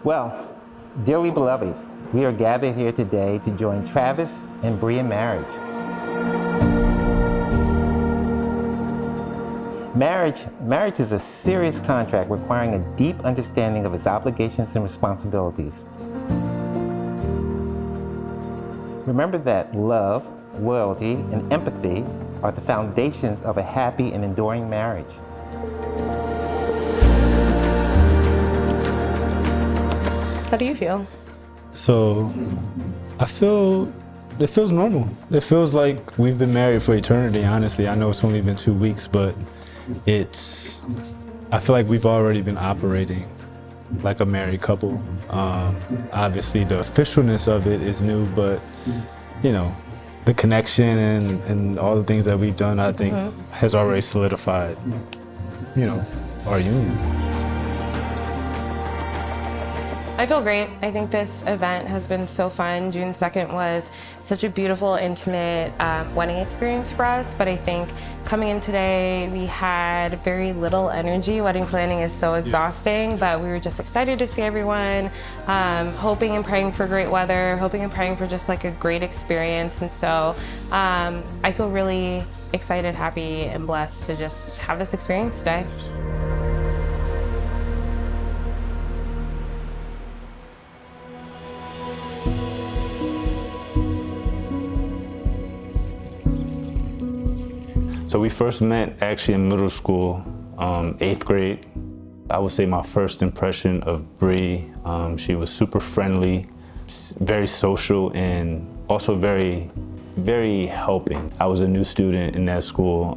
Well, dearly beloved, we are gathered here today to join Travis and Brea in marriage. Marriage is a serious contract requiring a deep understanding of its obligations and responsibilities. Remember that love, loyalty, and empathy are the foundations of a happy and enduring marriage. How do you feel? So, it feels normal. It feels like we've been married for eternity, honestly. I know it's only been 2 weeks, but I feel like we've already been operating like a married couple. Obviously the officialness of it is new, but the connection and all the things that we've done, I think, has already solidified, our union. I feel great. I think this event has been so fun. June 2nd was such a beautiful, intimate wedding experience for us, but I think coming in today, we had very little energy. Wedding planning is so exhausting, but we were just excited to see everyone, hoping and praying for great weather, hoping and praying for just like a great experience. And so I feel really excited, happy, and blessed to just have this experience today. So we first met actually in middle school, 8th grade. I would say my first impression of Brea, she was super friendly, very social, and also very, very helping. I was a new student in that school.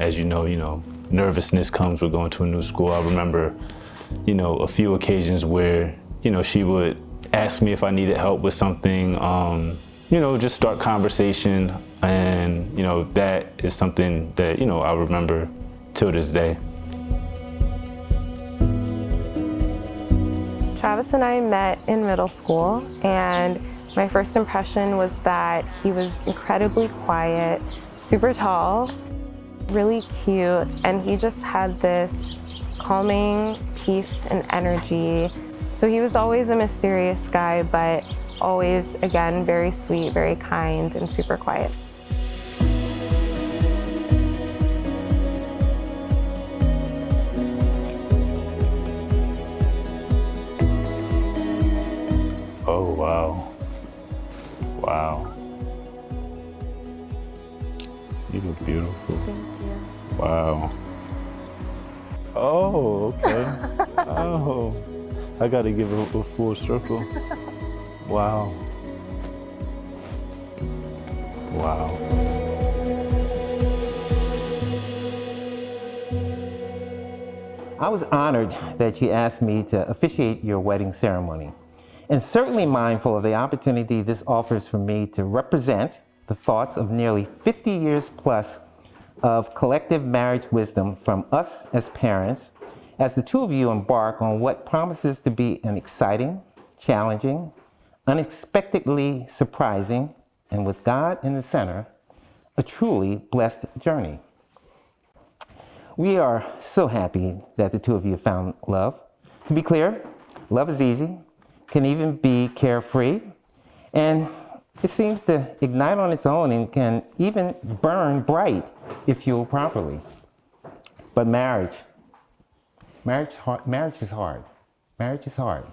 As you know, nervousness comes with going to a new school. I remember, a few occasions where, she would ask me if I needed help with something, just start conversation. And, that is something that, I remember till this day. Travis and I met in middle school, and my first impression was that he was incredibly quiet, super tall, really cute, and he just had this calming peace and energy. So he was always a mysterious guy, but always, again, very sweet, very kind, and super quiet. Oh, wow. Wow. You look beautiful. Thank you. Wow. Oh, okay. Oh, I got to give it a full circle. Wow. Wow. I was honored that you asked me to officiate your wedding ceremony, and certainly mindful of the opportunity this offers for me to represent the thoughts of nearly 50 years plus of collective marriage wisdom from us as parents, as the two of you embark on what promises to be an exciting, challenging, unexpectedly surprising, and with God in the center, a truly blessed journey. We are so happy that the two of you found love. To be clear, love is easy, can even be carefree, and it seems to ignite on its own and can even burn bright if fueled properly. But marriage is hard. Marriage is hard.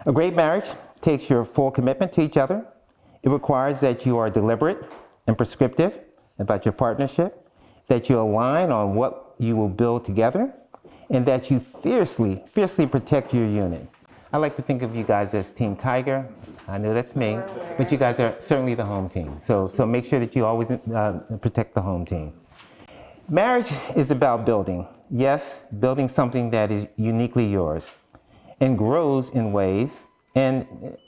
A great marriage takes your full commitment to each other. It requires that you are deliberate and prescriptive about your partnership, that you align on what you will build together, and that you fiercely protect your unit. I like to think of you guys as Team Tiger. I know that's me, but you guys are certainly the home team. So make sure that you always protect the home team. Marriage is about building. Yes, building something that is uniquely yours and grows in ways and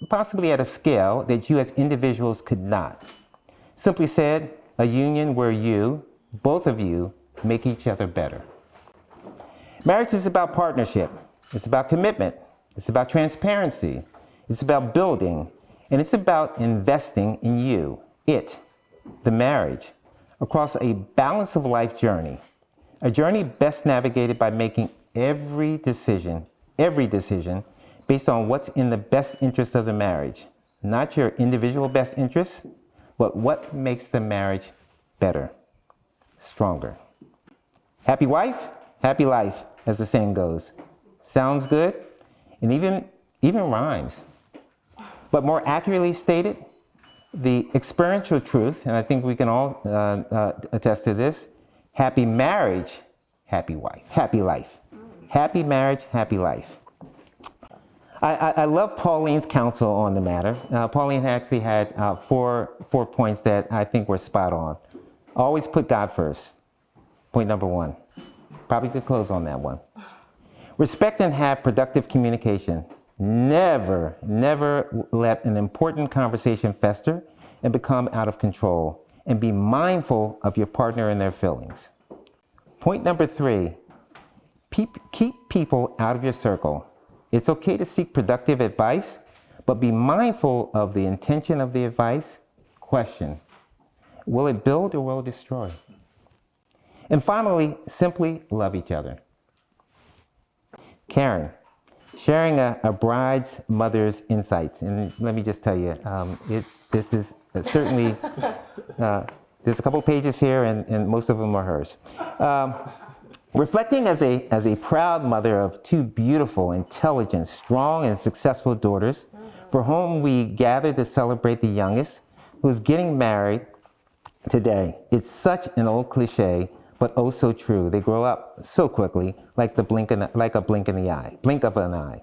possibly at a scale that you as individuals could not. Simply said, a union where you, both of you, make each other better. Marriage is about partnership. It's about commitment. It's about transparency. It's about building. And it's about investing in you, the marriage, across a balance of life journey. A journey best navigated by making every decision based on what's in the best interest of the marriage. Not your individual best interests, but what makes the marriage better, stronger. Happy wife, happy life, as the saying goes. Sounds good, and even rhymes. But more accurately stated, the experiential truth, and I think we can all attest to this, happy marriage, happy wife, happy life. Happy marriage, happy life. I love Pauline's counsel on the matter. Pauline actually had four points that I think were spot on. Always put God first. Point number one. Probably could close on that one. Respect and have productive communication. Never let an important conversation fester and become out of control. And be mindful of your partner and their feelings. Point number three. Keep people out of your circle. It's okay to seek productive advice, but be mindful of the intention of the advice. Question, will it build or will it destroy? And finally, simply love each other. Karen, sharing a bride's mother's insights. And let me just tell you, this is certainly, there's a couple pages here and most of them are hers. Reflecting as a proud mother of two beautiful, intelligent, strong, and successful daughters, for whom we gather to celebrate the youngest, who's getting married today. It's such an old cliche, but oh so true. They grow up so quickly, like a blink of an eye.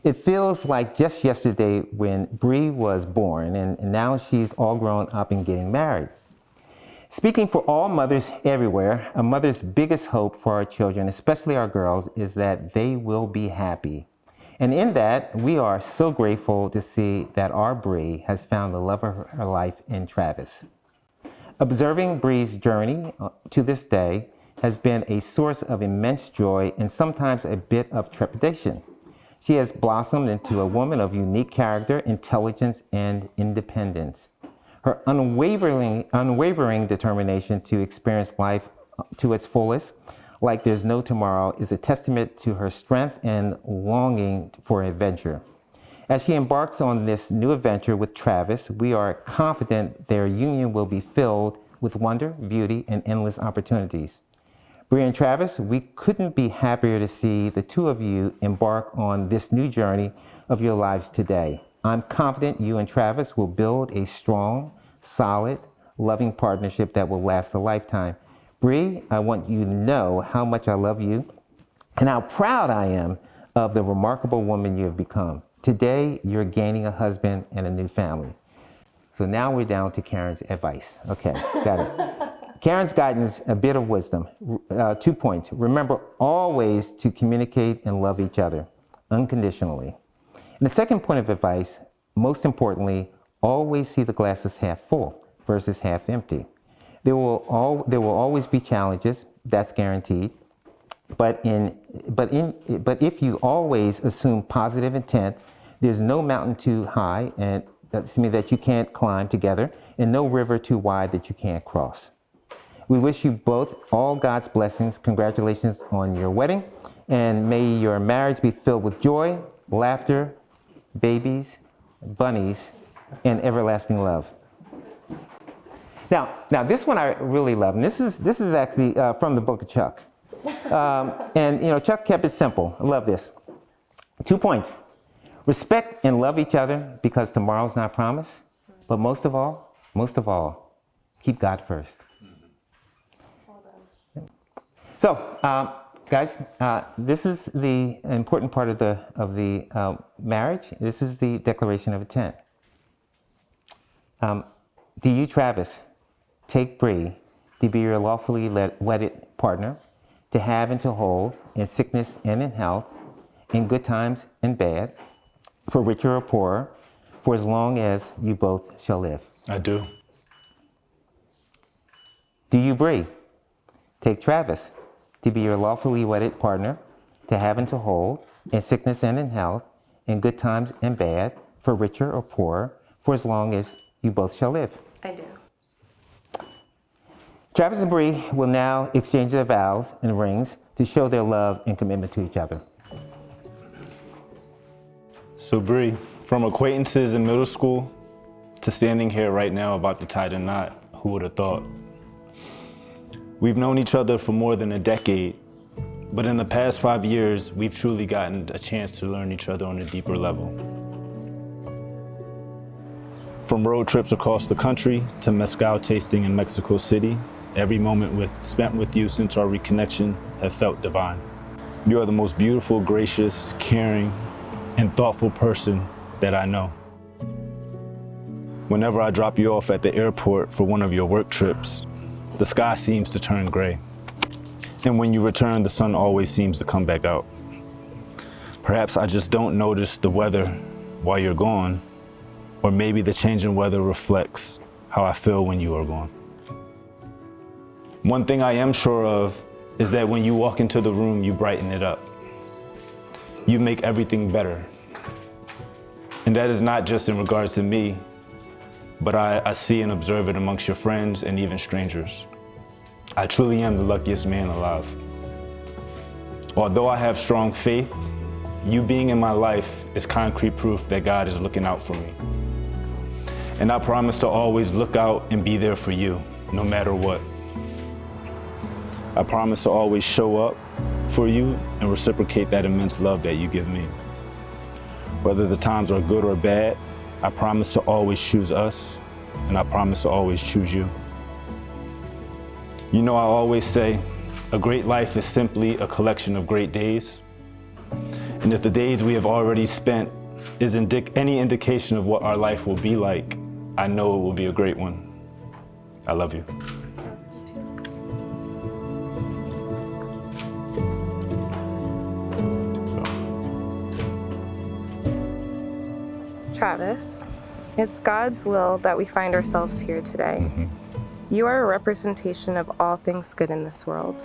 It feels like just yesterday when Brea was born, and now she's all grown up and getting married. Speaking for all mothers everywhere, a mother's biggest hope for our children, especially our girls, is that they will be happy. And in that, we are so grateful to see that our Brea has found the love of her life in Travis. Observing Brea's journey to this day has been a source of immense joy and sometimes a bit of trepidation. She has blossomed into a woman of unique character, intelligence, and independence. Her unwavering determination to experience life to its fullest, like there's no tomorrow, is a testament to her strength and longing for adventure. As she embarks on this new adventure with Travis, we are confident their union will be filled with wonder, beauty, and endless opportunities. Brea and Travis, we couldn't be happier to see the two of you embark on this new journey of your lives today. I'm confident you and Travis will build a strong, solid, loving partnership that will last a lifetime. Brea, I want you to know how much I love you and how proud I am of the remarkable woman you have become. Today, you're gaining a husband and a new family. So now we're down to Karen's advice. Okay, got it. Karen's guidance, a bit of wisdom. 2 points. Remember always to communicate and love each other unconditionally. And the second point of advice, most importantly, always see the glass as half full versus half empty. There will always be challenges, that's guaranteed. But if you always assume positive intent, there's no mountain too high and that you can't climb together, and no river too wide that you can't cross. We wish you both all God's blessings. Congratulations on your wedding, and may your marriage be filled with joy, laughter, babies, bunnies, and everlasting love. Now this one I really love, and this is actually from the book of Chuck. And Chuck kept it simple. I love this. 2 points. Respect and love each other because tomorrow's not promised. But most of all, keep God first. So, guys, this is the important part of the marriage. This is the declaration of intent. Do you, Travis, take Brea to be your lawfully wedded partner, to have and to hold in sickness and in health, in good times and bad, for richer or poorer, for as long as you both shall live? I do. Do you, Brea, take Travis to be your lawfully wedded partner, to have and to hold in sickness and in health, in good times and bad, for richer or poorer, for as long as you both shall live? I do. Travis and Brea will now exchange their vows and rings to show their love and commitment to each other. So Brea, from acquaintances in middle school to standing here right now about to tie the knot, who would have thought? We've known each other for more than a decade, but in the past 5 years, we've truly gotten a chance to learn each other on a deeper level. From road trips across the country to mezcal tasting in Mexico City, every moment spent with you since our reconnection have felt divine. You are the most beautiful, gracious, caring, and thoughtful person that I know. Whenever I drop you off at the airport for one of your work trips, the sky seems to turn gray. And when you return, the sun always seems to come back out. Perhaps I just don't notice the weather while you're gone, or maybe the change in weather reflects how I feel when you are gone. One thing I am sure of is that when you walk into the room, you brighten it up. You make everything better. And that is not just in regards to me, but I see and observe it amongst your friends and even strangers. I truly am the luckiest man alive. Although I have strong faith, you being in my life is concrete proof that God is looking out for me. And I promise to always look out and be there for you, no matter what. I promise to always show up for you and reciprocate that immense love that you give me. Whether the times are good or bad, I promise to always choose us, and I promise to always choose you. You know, I always say, a great life is simply a collection of great days. And if the days we have already spent is any indication of what our life will be like, I know it will be a great one. I love you. Travis, it's God's will that we find ourselves here today. You are a representation of all things good in this world.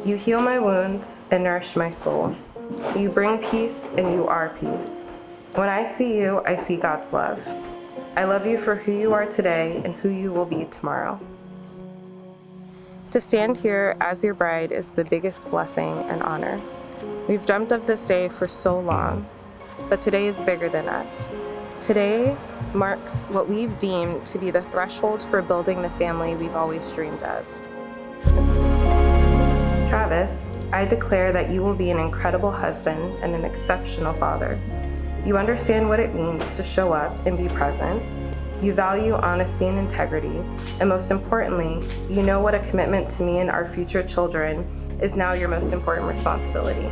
You heal my wounds and nourish my soul. You bring peace and you are peace. When I see you, I see God's love. I love you for who you are today and who you will be tomorrow. To stand here as your bride is the biggest blessing and honor. We've dreamt of this day for so long, but today is bigger than us. Today marks what we've deemed to be the threshold for building the family we've always dreamed of. Travis, I declare that you will be an incredible husband and an exceptional father. You understand what it means to show up and be present. You value honesty and integrity, and most importantly, you know what a commitment to me and our future children is now your most important responsibility.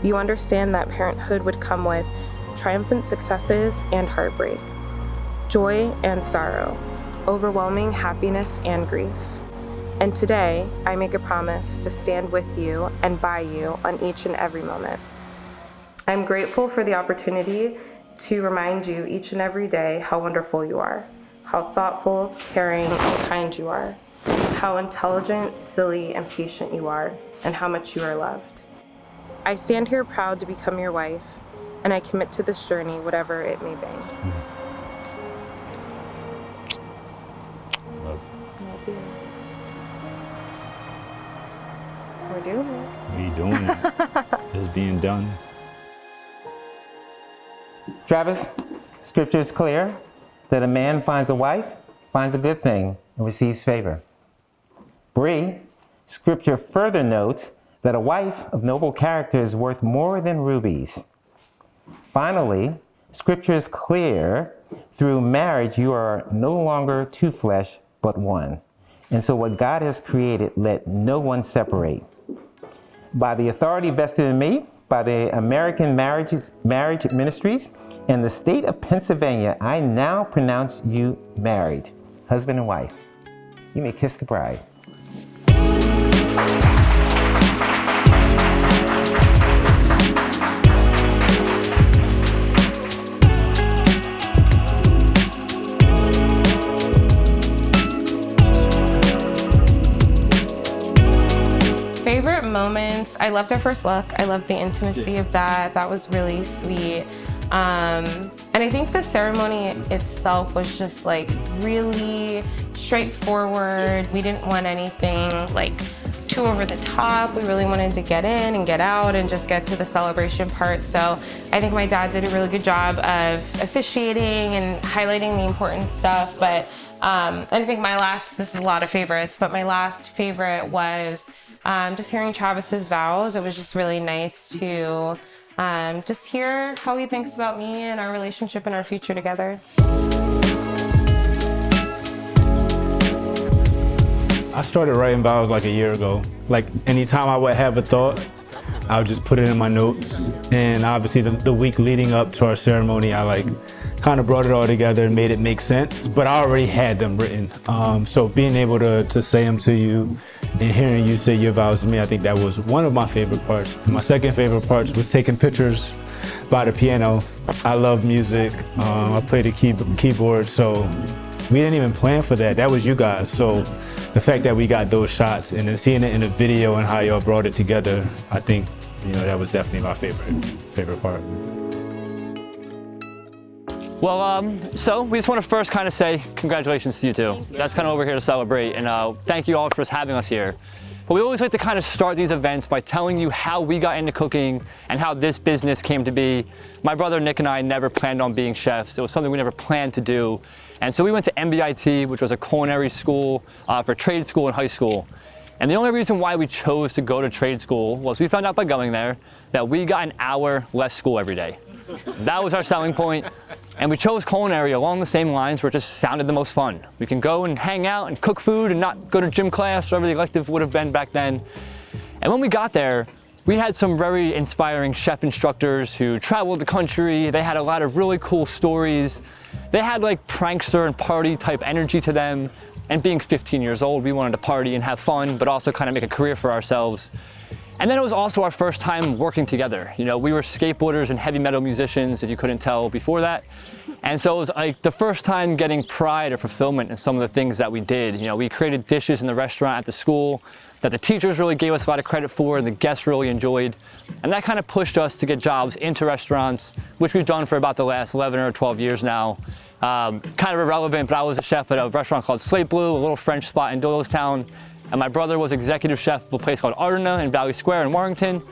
You understand that parenthood would come with triumphant successes and heartbreak, joy and sorrow, overwhelming happiness and grief. And today, I make a promise to stand with you and by you on each and every moment. I'm grateful for the opportunity to remind you each and every day how wonderful you are, how thoughtful, caring, and kind you are, how intelligent, silly, and patient you are, and how much you are loved. I stand here proud to become your wife, and I commit to this journey, whatever it may be. Love you. We're doing it. We doing it. It's being done. Travis, scripture is clear that a man finds a wife, finds a good thing, and receives favor. Brea, scripture further notes that a wife of noble character is worth more than rubies. Finally, scripture is clear, through marriage you are no longer two flesh, but one. And so what God has created, let no one separate. By the authority vested in me, by the American Marriage Ministries, and the state of Pennsylvania, I now pronounce you married, husband and wife. You may kiss the bride. Favorite moments, I loved our first look. I loved the intimacy of that. That was really sweet. And I think the ceremony itself was just like really straightforward. We didn't want anything like too over the top. We really wanted to get in and get out and just get to the celebration part. So I think my dad did a really good job of officiating and highlighting the important stuff. But I think this is a lot of favorites, but my last favorite was just hearing Travis's vows. It was just really nice to just hear how he thinks about me and our relationship and our future together. I started writing vows like a year ago. Like anytime I would have a thought, I would just put it in my notes. And obviously the week leading up to our ceremony, I kind of brought it all together and made it make sense, but I already had them written. So being able to say them to you and hearing you say your vows to me, I think that was one of my favorite parts. My second favorite part was taking pictures by the piano. I love music. I play the keyboard, so we didn't even plan for that. That was you guys. So the fact that we got those shots and then seeing it in a video and how y'all brought it together, I think, that was definitely my favorite part. Well, so we just want to first kind of say congratulations to you two. That's kind of what we're here to celebrate, and thank you all for having us here. But we always like to kind of start these events by telling you how we got into cooking and how this business came to be. My brother Nick and I never planned on being chefs. It was something we never planned to do. And so we went to MBIT, which was a culinary school for trade school in high school. And the only reason why we chose to go to trade school was we found out by going there that we got an hour less school every day. That was our selling point. And we chose culinary along the same lines where it just sounded the most fun. We can go and hang out and cook food and not go to gym class, whatever the elective would have been back then. And when we got there, we had some very inspiring chef instructors who traveled the country. They had a lot of really cool stories. They had like prankster and party type energy to them. And being 15 years old, we wanted to party and have fun, but also kind of make a career for ourselves. And then it was also our first time working together. We were skateboarders and heavy metal musicians, if you couldn't tell before that. And so it was like the first time getting pride or fulfillment in some of the things that we did. We created dishes in the restaurant at the school that the teachers really gave us a lot of credit for and the guests really enjoyed. And that kind of pushed us to get jobs into restaurants, which we've done for about the last 11 or 12 years now. Kind of irrelevant, but I was a chef at a restaurant called Slate Blue, a little French spot in Doylestown. And my brother was executive chef of a place called Ardena in Valley Square in Warrington.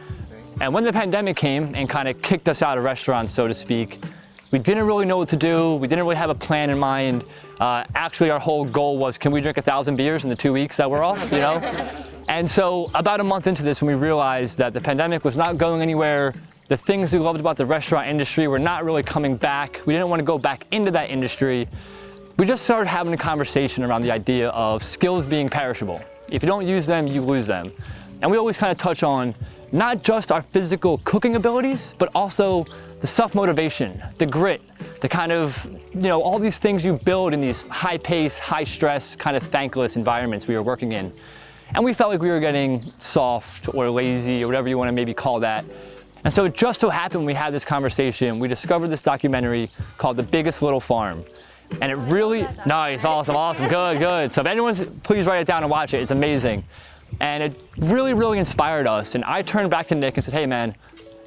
And when the pandemic came and kind of kicked us out of restaurants, so to speak, we didn't really know what to do. We didn't really have a plan in mind. Actually, our whole goal was, can we drink 1,000 beers in the 2 weeks that we're off, And so about a month into this, when we realized that the pandemic was not going anywhere, the things we loved about the restaurant industry were not really coming back. We didn't want to go back into that industry. We just started having a conversation around the idea of skills being perishable. If you don't use them, you lose them. And we always kind of touch on not just our physical cooking abilities, but also the self-motivation, the grit, the kind of, all these things you build in these high-pace, high-stress, kind of thankless environments we were working in. And we felt like we were getting soft or lazy or whatever you want to maybe call that. And so it just so happened we had this conversation, we discovered this documentary called The Biggest Little Farm. And it really, nice, awesome, good. So if anyone's, please write it down and watch it, it's amazing. And it really, really inspired us. And I turned back to Nick and said, hey man,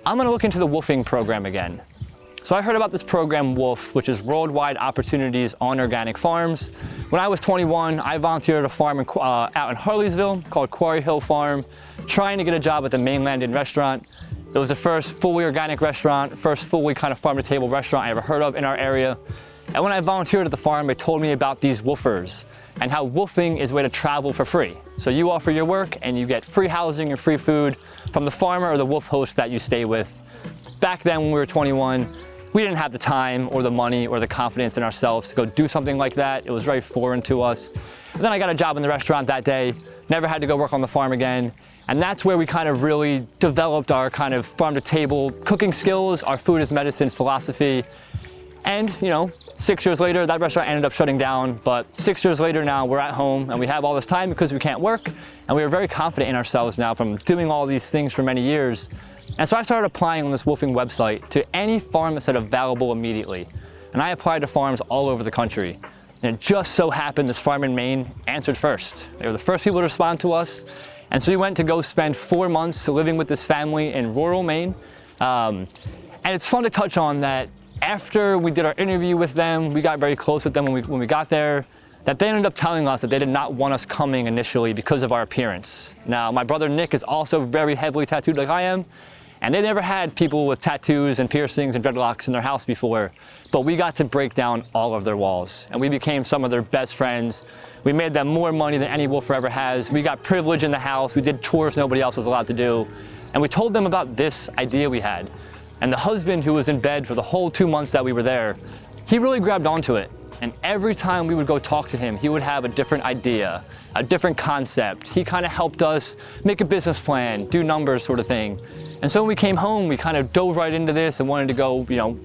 I'm gonna look into the woofing program again. So I heard about this program, WOOF, which is Worldwide Opportunities on Organic Farms. When I was 21, I volunteered at a farm out in Harleysville called Quarry Hill Farm, trying to get a job at the Mainland Inn restaurant. It was the first fully organic restaurant, first fully kind of farm-to-table restaurant I ever heard of in our area. And when I volunteered at the farm, they told me about these woofers and how woofing is a way to travel for free. So you offer your work and you get free housing and free food from the farmer or the woof host that you stay with. Back then when we were 21, we didn't have the time or the money or the confidence in ourselves to go do something like that. It was very foreign to us. And then I got a job in the restaurant that day, never had to go work on the farm again. And that's where we kind of really developed our kind of farm-to-table cooking skills, our food as medicine philosophy. And, 6 years later, that restaurant ended up shutting down. But 6 years later now, we're at home and we have all this time because we can't work. And we are very confident in ourselves now from doing all these things for many years. And so I started applying on this woofing website to any farm that said available immediately. And I applied to farms all over the country. And it just so happened this farm in Maine answered first. They were the first people to respond to us. And so we went to go spend 4 months living with this family in rural Maine. And it's fun to touch on that after we did our interview with them, we got very close with them when we got there, that they ended up telling us that they did not want us coming initially because of our appearance. Now, my brother Nick is also very heavily tattooed like I am, and they never had people with tattoos and piercings and dreadlocks in their house before, but we got to break down all of their walls, and we became some of their best friends. We made them more money than any woofer ever has. We got privilege in the house. We did tours nobody else was allowed to do, and we told them about this idea we had. And the husband, who was in bed for the whole 2 months that we were there, he really grabbed onto it. And every time we would go talk to him, he would have a different idea, a different concept. He kind of helped us make a business plan, do numbers sort of thing. And so when we came home, we kind of dove right into this and wanted to go,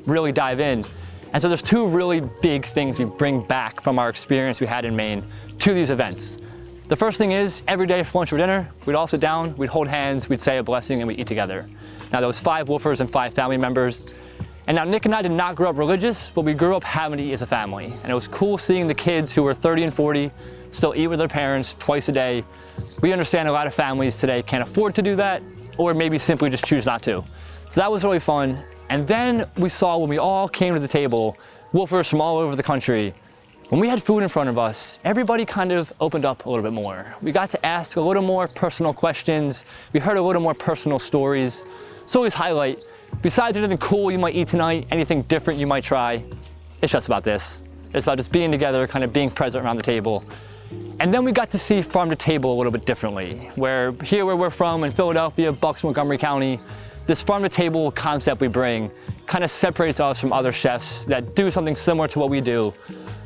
really dive in. And so there's two really big things we bring back from our experience we had in Maine to these events. The first thing is, every day for lunch or dinner, we'd all sit down, we'd hold hands, we'd say a blessing, and we'd eat together. Now, there was 5 woofers and 5 family members. And now, Nick and I did not grow up religious, but we grew up having to eat as a family. And it was cool seeing the kids who were 30 and 40 still eat with their parents twice a day. We understand a lot of families today can't afford to do that, or maybe simply just choose not to. So that was really fun. And then we saw, when we all came to the table, woofers from all over the country, when we had food in front of us, everybody kind of opened up a little bit more. We got to ask a little more personal questions. We heard a little more personal stories. So always highlight, besides anything cool you might eat tonight, anything different you might try, it's just about this. It's about just being together, kind of being present around the table. And then we got to see farm to table a little bit differently, where here where we're from in Philadelphia, Bucks, Montgomery County, this farm to table concept we bring kind of separates us from other chefs that do something similar to what we do.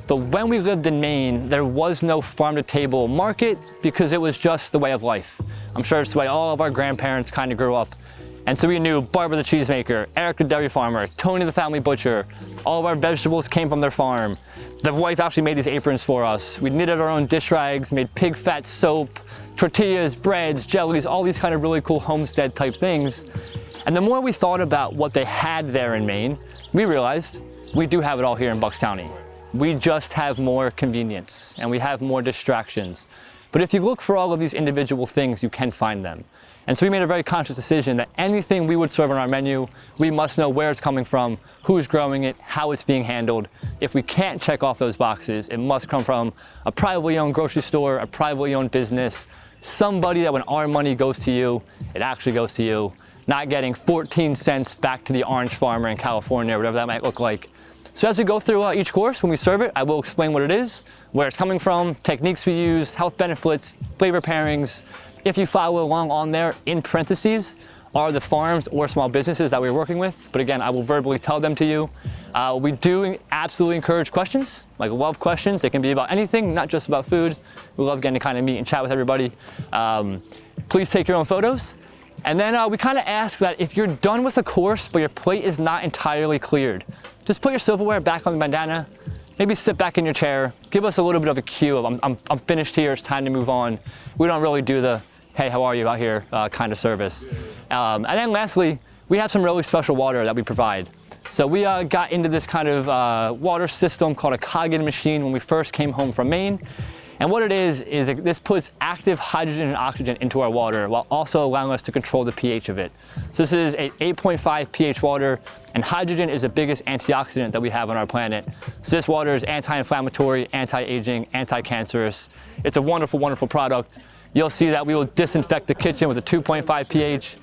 But when we lived in Maine, there was no farm to table market because it was just the way of life. I'm sure it's the way all of our grandparents kind of grew up. And so we knew Barbara the cheesemaker, Eric the dairy farmer, Tony the family butcher. All of our vegetables came from their farm. The wife actually made these aprons for us. We knitted our own dish rags, made pig fat soap, tortillas, breads, jellies, all these kind of really cool homestead type things. And the more we thought about what they had there in Maine, we realized we do have it all here in Bucks County. We just have more convenience and we have more distractions. But if you look for all of these individual things, you can find them. And so we made a very conscious decision that anything we would serve on our menu, we must know where it's coming from, who's growing it, how it's being handled. If we can't check off those boxes, it must come from a privately owned grocery store, a privately owned business, somebody that when our money goes to you, it actually goes to you, not getting 14 cents back to the orange farmer in California, or whatever that might look like. So as we go through each course, when we serve it, I will explain what it is, where it's coming from, techniques we use, health benefits, flavor pairings. If you follow along on there, in parentheses, are the farms or small businesses that we're working with. But again, I will verbally tell them to you. We do absolutely encourage questions, like love questions. They can be about anything, not just about food. We love getting to kind of meet and chat with everybody. Please take your own photos. And then we kind of ask that if you're done with the course, but your plate is not entirely cleared, just put your silverware back on the bandana, maybe sit back in your chair, give us a little bit of a cue of I'm finished here, it's time to move on. We don't really do the, hey, how are you out here kind of service. And then lastly, we have some really special water that we provide. So we got into this kind of water system called a Coggin machine when we first came home from Maine. And what it is this puts active hydrogen and oxygen into our water while also allowing us to control the pH of it. So this is a 8.5 pH water, and hydrogen is the biggest antioxidant that we have on our planet. So this water is anti-inflammatory, anti-aging, anti-cancerous. It's a wonderful, wonderful product. You'll see that we will disinfect the kitchen with a 2.5 pH.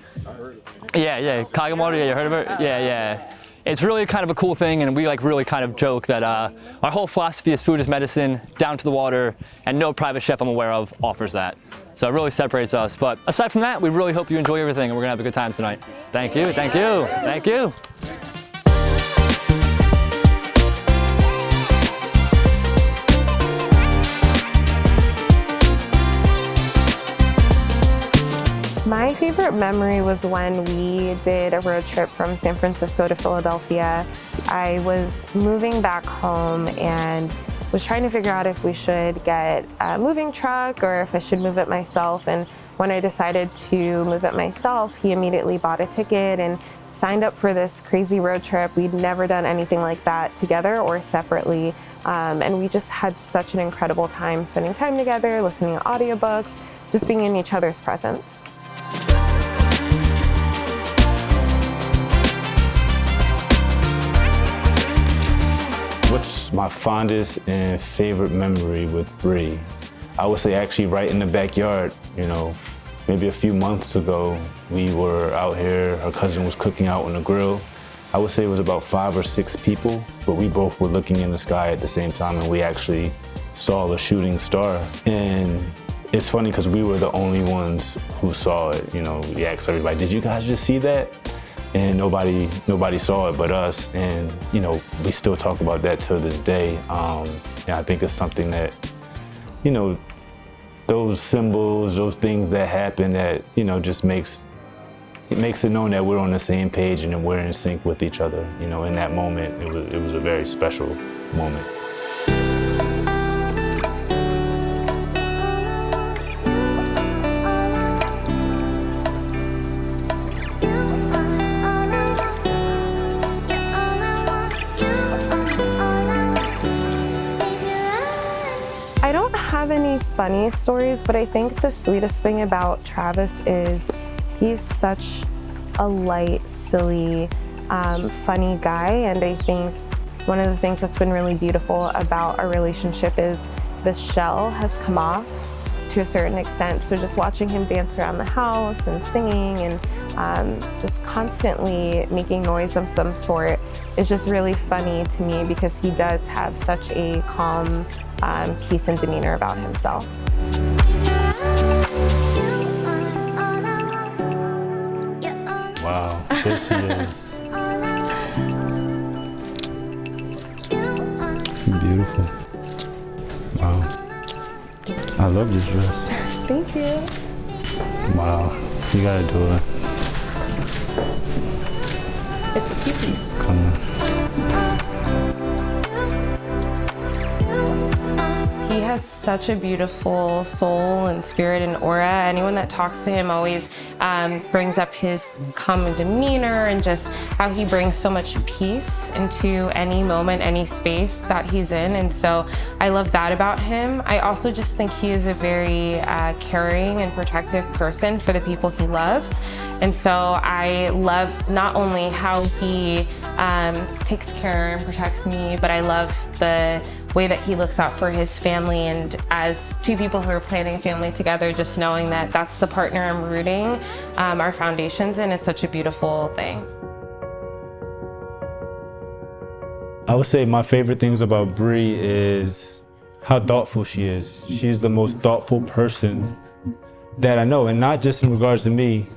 Yeah, Coggin water, yeah, you heard of it? Yeah. It's really kind of a cool thing, and we really kind of joke that our whole philosophy is food is medicine, down to the water, and no private chef I'm aware of offers that. So it really separates us. But aside from that, we really hope you enjoy everything, and we're gonna have a good time tonight. Thank you, thank you, thank you. My favorite memory was when we did a road trip from San Francisco to Philadelphia. I was moving back home and was trying to figure out if we should get a moving truck or if I should move it myself. And when I decided to move it myself, he immediately bought a ticket and signed up for this crazy road trip. We'd never done anything like that together or separately. And we just had such an incredible time spending time together, listening to audiobooks, just being in each other's presence. What's my fondest and favorite memory with Brea? I would say actually right in the backyard, you know, maybe a few months ago, we were out here, her cousin was cooking out on the grill. I would say it was about 5 or 6 people, but we both were looking in the sky at the same time and we actually saw a shooting star. And it's funny because we were the only ones who saw it. You know, we asked everybody, did you guys just see that? And nobody saw it but us. And, you know, we still talk about that to this day. And I think it's something that, you know, those symbols, those things that happen that, you know, just makes it known that we're on the same page and that we're in sync with each other. You know, in that moment, it was a very special moment. I don't have any funny stories, but I think the sweetest thing about Travis is he's such a light, silly, funny guy, and I think one of the things that's been really beautiful about our relationship is the shell has come off to a certain extent. So just watching him dance around the house and singing and just constantly making noise of some sort is just really funny to me because he does have such a calm peace and demeanor about himself. Wow, there she is. Beautiful. Wow. I love this dress. Thank you. Wow, you gotta do it. It's a two-piece. Come on. He has such a beautiful soul and spirit and aura. Anyone that talks to him always brings up his calm demeanor and just how he brings so much peace into any moment, any space that he's in. And so I love that about him. I also just think he is a very caring and protective person for the people he loves. And so I love not only how he takes care and protects me, but I love the way that he looks out for his family. And as two people who are planning a family together, just knowing that that's the partner I'm rooting our foundations in is such a beautiful thing. I would say my favorite things about Brea is how thoughtful she is. She's the most thoughtful person that I know, and not just in regards to me.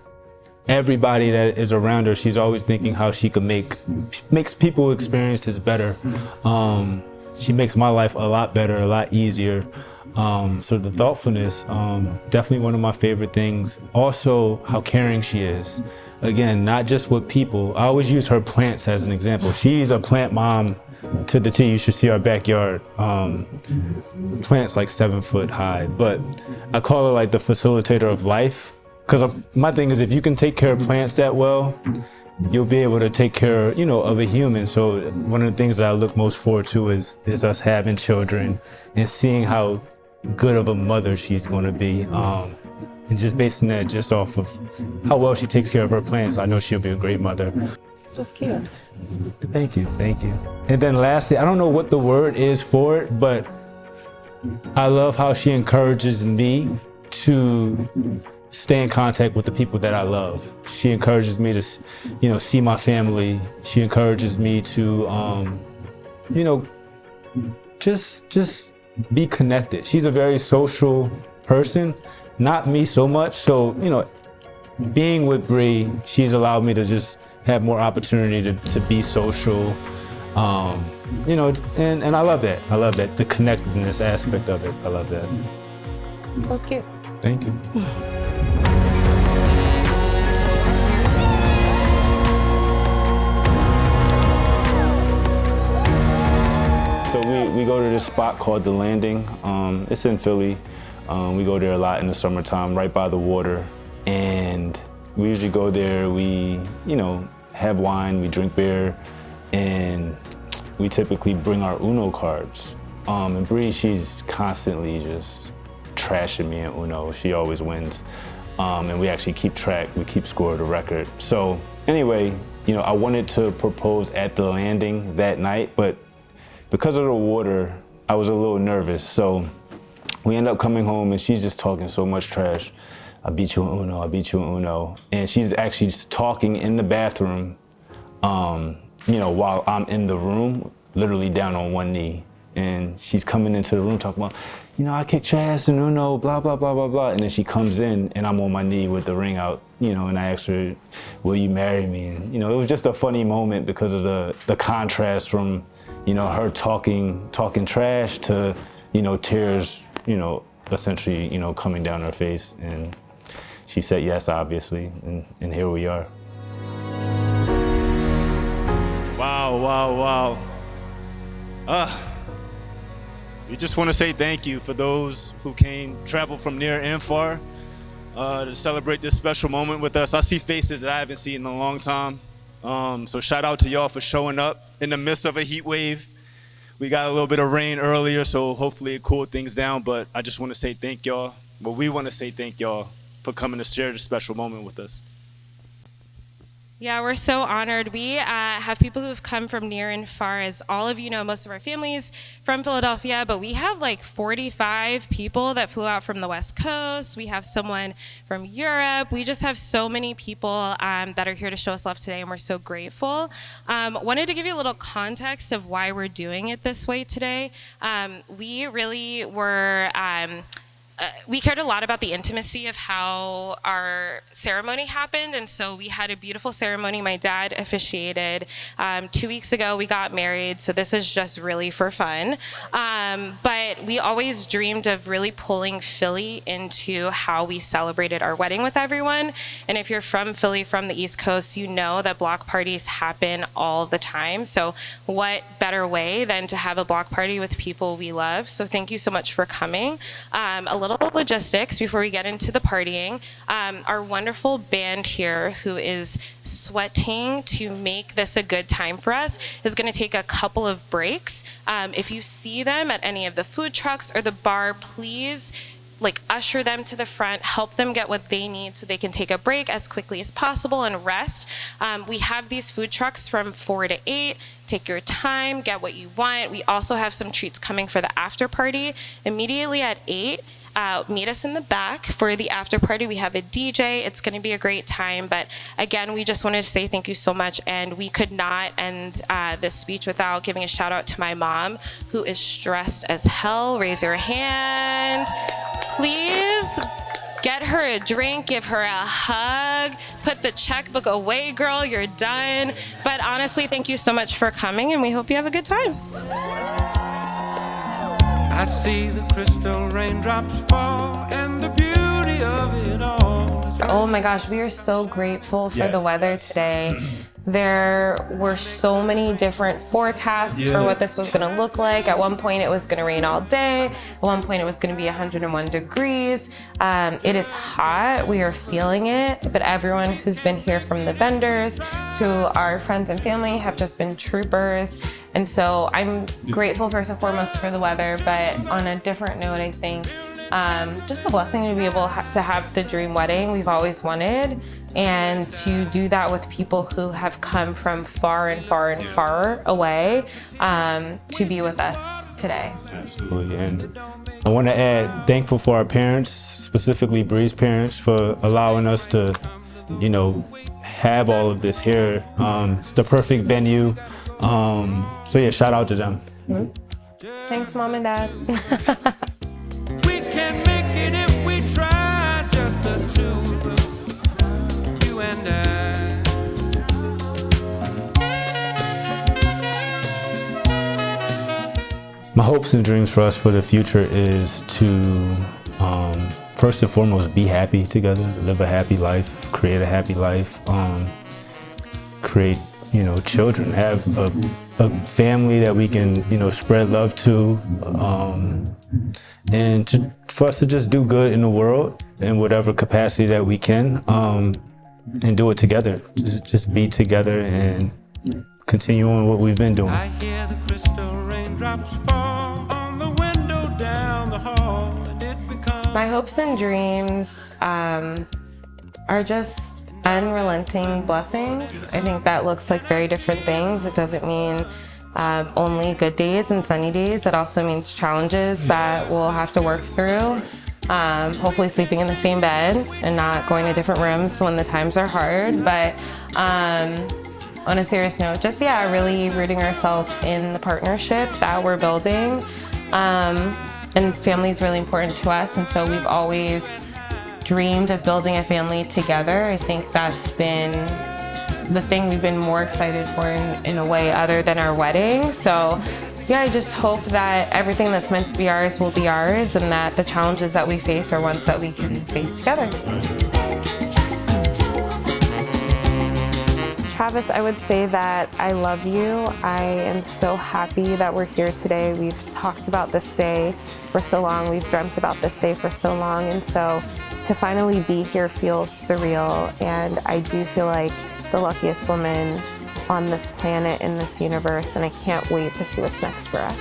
Everybody that is around her, she's always thinking how she could makes people experiences better. She makes my life a lot better, a lot easier. So the thoughtfulness, definitely one of my favorite things. Also, how caring she is. Again, not just with people. I always use her plants as an example. She's a plant mom to the T. You should see our backyard. Plants like 7 foot high, but I call her like the facilitator of life. Because my thing is, if you can take care of plants that well, you'll be able to take care, you know, of a human. So one of the things that I look most forward to is us having children and seeing how good of a mother she's going to be. And just basing that just off of how well she takes care of her plants, I know she'll be a great mother. That's cute. Thank you, thank you. And then lastly, I don't know what the word is for it, but I love how she encourages me to stay in contact with the people that I love. She encourages me to, you know, see my family. She encourages me to, you know, just be connected. She's a very social person, not me so much. So, you know, being with Brea, she's allowed me to just have more opportunity to be social. You know, and I love that. I love that, the connectedness aspect of it. I love that. That was cute. Thank you. So we go to this spot called The Landing. It's in Philly. We go there a lot in the summertime, right by the water. And we usually go there, we, you know, have wine, we drink beer, and we typically bring our Uno cards. And Brea, she's constantly just trashing me in Uno. She always wins. And we actually keep track, we keep score of the record. So anyway, you know, I wanted to propose at The Landing that night, but because of the water, I was a little nervous. So we end up coming home and she's just talking so much trash. I beat you in Uno, I beat you in Uno. And she's actually just talking in the bathroom, you know, while I'm in the room, literally down on one knee. And she's coming into the room talking about, you know, I kicked your ass in Uno, blah, blah, blah, blah, blah. And then she comes in and I'm on my knee with the ring out, you know, and I asked her, will you marry me? And, you know, it was just a funny moment because of the contrast from, you know, her talking trash to, you know, tears, you know, essentially, you know, coming down her face. And she said yes, obviously, and here we are. Wow, wow, wow. We just want to say thank you for those who traveled from near and far to celebrate this special moment with us. I see faces that I haven't seen in a long time. So shout out to y'all for showing up in the midst of a heat wave. We got a little bit of rain earlier, so hopefully it cooled things down, but I just want to say thank y'all. Well, we want to say thank y'all for coming to share this special moment with us. Yeah, we're so honored. We have people who've come from near and far. As all of you know, most of our families from Philadelphia, but we have like 45 people that flew out from the West Coast. We have someone from Europe. We just have so many people that are here to show us love today, and we're so grateful. Wanted to give you a little context of why we're doing it this way today. We really were... we cared a lot about the intimacy of how our ceremony happened, and so we had a beautiful ceremony. My dad officiated. 2 weeks ago, we got married, so this is just really for fun. But we always dreamed of really pulling Philly into how we celebrated our wedding with everyone. And if you're from Philly, from the East Coast, you know that block parties happen all the time. So what better way than to have a block party with people we love? So thank you so much for coming. A little logistics before we get into the partying. Our wonderful band here, who is sweating to make this a good time for us, is going to take a couple of breaks. If you see them at any of the food trucks or the bar, please usher them to the front, help them get what they need so they can take a break as quickly as possible and rest. We have these food trucks from 4 to 8. Take your time, get what you want. We also have some treats coming for the after party immediately at 8. Meet us in the back for the after party. We have a DJ. It's going to be a great time. But again, we just wanted to say thank you so much. And we could not end this speech without giving a shout out to my mom, who is stressed as hell. Raise your hand. Please get her a drink, give her a hug, put the checkbook away, girl, you're done. But honestly, thank you so much for coming, and we hope you have a good time. I see the crystal raindrops fall and the beauty of it all. Oh my gosh, we are so grateful for the weather today. There were so many different forecasts for what this was going to look like. At one point, it was going to rain all day. At one point, it was going to be 101 degrees. It is hot. We are feeling it. But everyone who's been here, from the vendors to our friends and family, have just been troopers. And so I'm grateful first and foremost for the weather. But on a different note, I think just the blessing to be able to have the dream wedding we've always wanted, and to do that with people who have come from far and far and far away to be with us today. Absolutely. And I want to add, thankful for our parents, specifically Bree's parents, for allowing us to, you know, have all of this here. It's the perfect venue. So yeah, shout out to them. Mm-hmm. Thanks, Mom and Dad. We can make it if we try, just the two of you and I. My hopes and dreams for us for the future is to, first and foremost, be happy together, live a happy life, create a happy life, create, you know, children, have a family that we can, you know, spread love to, and for us to just do good in the world in whatever capacity that we can, and do it together. Just be together and continue on what we've been doing. I hear the crystal raindrops fall on the window down the hall, and it becomes My hopes and dreams are just unrelenting blessings. I think that looks like very different things. It doesn't mean only good days and sunny days. It also means challenges that we'll have to work through. Hopefully sleeping in the same bed and not going to different rooms when the times are hard. But on a serious note, just really rooting ourselves in the partnership that we're building. And family is really important to us, and so we've always dreamed of building a family together. I think that's been the thing we've been more excited for in a way other than our wedding. So I just hope that everything that's meant to be ours will be ours, and that the challenges that we face are ones that we can face together. Travis, I would say that I love you. I am so happy that we're here today. We've talked about this day for so long. We've dreamt about this day for so long. And so to finally be here feels surreal. And I do feel like the luckiest woman on this planet, in this universe. And I can't wait to see what's next for us.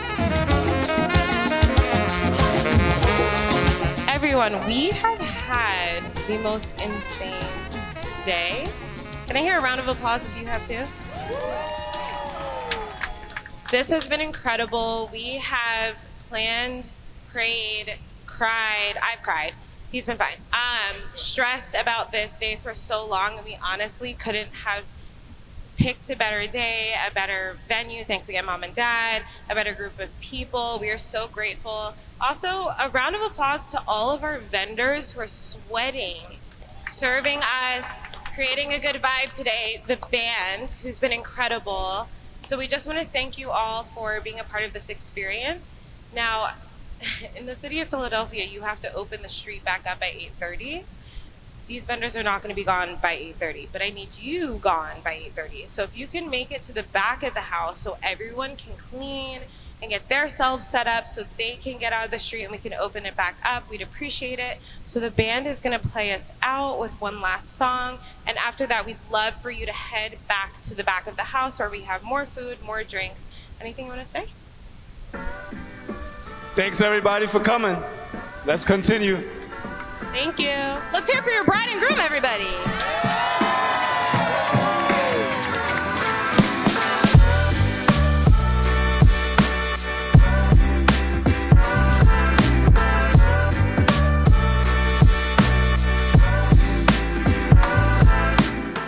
Everyone, we have had the most insane day. Can I hear a round of applause if you have too? This has been incredible. We have planned, prayed, cried. I've cried. He's been fine. Stressed about this day for so long, and we honestly couldn't have picked a better day, a better venue. Thanks again, Mom and Dad, a better group of people. We are so grateful. Also, a round of applause to all of our vendors who are sweating, serving us, creating a good vibe today, the band, who's been incredible. So we just want to thank you all for being a part of this experience. Now, in the city of Philadelphia, you have to open the street back up at 8:30. These vendors are not going to be gone by 8:30, but I need you gone by 8:30. So if you can make it to the back of the house so everyone can clean and get themselves set up so they can get out of the street and we can open it back up, we'd appreciate it. So the band is going to play us out with one last song, and after that we'd love for you to head back to the back of the house where we have more food, more drinks. Anything you want to say? Thanks everybody for coming. Let's continue. Thank you. Let's hear it for your bride and groom, everybody.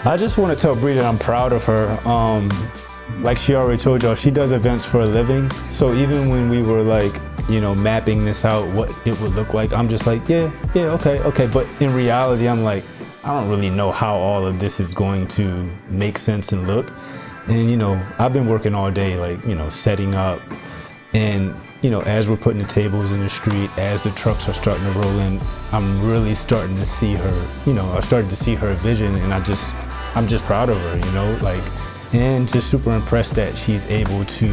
I just want to tell Brea that I'm proud of her. Like she already told y'all, she does events for a living. So even when we were like, mapping this out, what it would look like, I'm just like, okay. But in reality, I'm like, I don't really know how all of this is going to make sense and look. And, I've been working all day, like, setting up. And, as we're putting the tables in the street, as the trucks are starting to roll in, I'm really starting to see her, I started to see her vision, and I'm just proud of her, and just super impressed that she's able to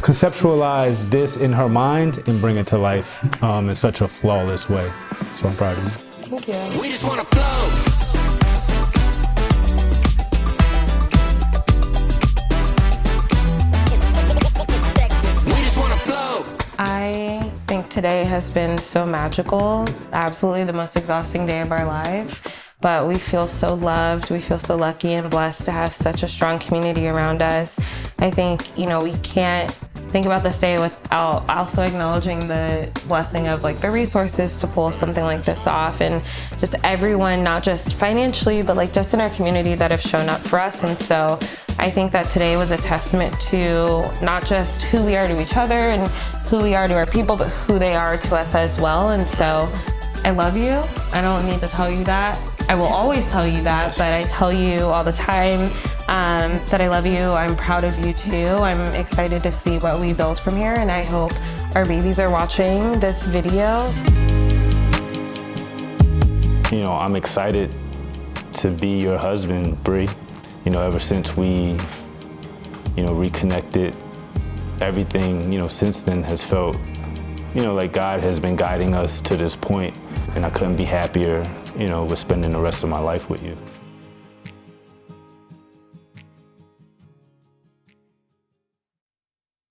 conceptualize this in her mind and bring it to life in such a flawless way. So I'm proud of you. Thank you. We just wanna flow. I think today has been so magical, absolutely the most exhausting day of our lives, but we feel so loved, we feel so lucky and blessed to have such a strong community around us. I think, we can't think about this day without also acknowledging the blessing of the resources to pull something like this off, and just everyone, not just financially, but just in our community that have shown up for us. And so I think that today was a testament to not just who we are to each other and who we are to our people, but who they are to us as well. And so I love you. I don't need to tell you that. I will always tell you that, but I tell you all the time that I love you. I'm proud of you too. I'm excited to see what we build from here, and I hope our babies are watching this video. I'm excited to be your husband, Brea. Ever since we, reconnected, everything, since then has felt, like God has been guiding us to this point, and I couldn't be happier, with spending the rest of my life with you.